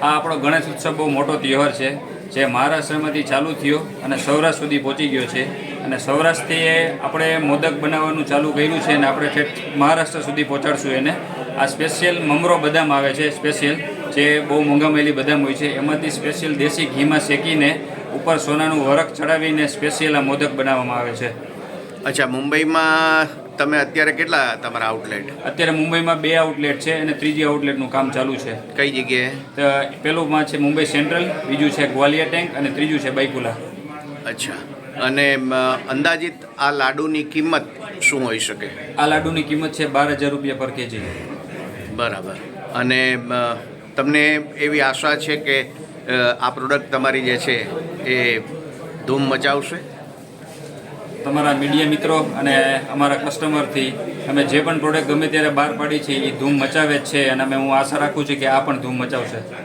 આ આપણો ગણેશ ઉત્સવ બહુ મોટો તહેવાર છે જે મહારાષ્ટ્રમાંથી ચાલુ થયો અને સૌરાષ્ટ્ર સુધી પહોંચી ગયો છે. અને સૌરાષ્ટ્રથી આપણે મોદક બનાવવાનું ચાલુ કર્યું છે અને આપણે ઠેઠ મહારાષ્ટ્ર સુધી પહોંચાડશું એને. આ સ્પેશિયલ મમરો બદામ આવે છે, સ્પેશિયલ જે બહુ મોંઘામેલી બદામ હોય છે, એમાંથી સ્પેશિયલ દેશી ઘીમાં શેકીને ઉપર સોનાનું વરખ ચડાવીને સ્પેશિયલ આ મોદક બનાવવામાં આવે છે. અચ્છા, મુંબઈમાં તમે અત્યારે કેટલા તમારા આઉટલેટ? અત્યારે મુંબઈમાં 2 આઉટલેટ છે અને ત્રીજી આઉટલેટનું કામ ચાલુ છે. કઈ જગ્યાએ? તો પેલુંમાં છે મુંબઈ સેન્ટ્રલ, બીજું છે ગ્વાલિયર ટેંક અને ત્રીજું છે બાઈકુલા. અચ્છા, અને અંદાજિત આ લાડુની કિંમત શું હોઈ શકે? આ લાડુની કિંમત છે 12,000 રૂપિયા પર કેજી. બરાબર. અને તમને એવી આશા છે કે આ પ્રોડક્ટ તમારી જે છે એ ધૂમ મચાવશે? તમારા મીડિયા મિત્રો અને અમારા કસ્ટમરથી અમે જે પણ પ્રોડક્ટ ગમે ત્યારે બહાર પાડી છે એ ધૂમ મચાવે જ છે અને હું આશા રાખું છું કે આ પણ ધૂમ મચાવશે.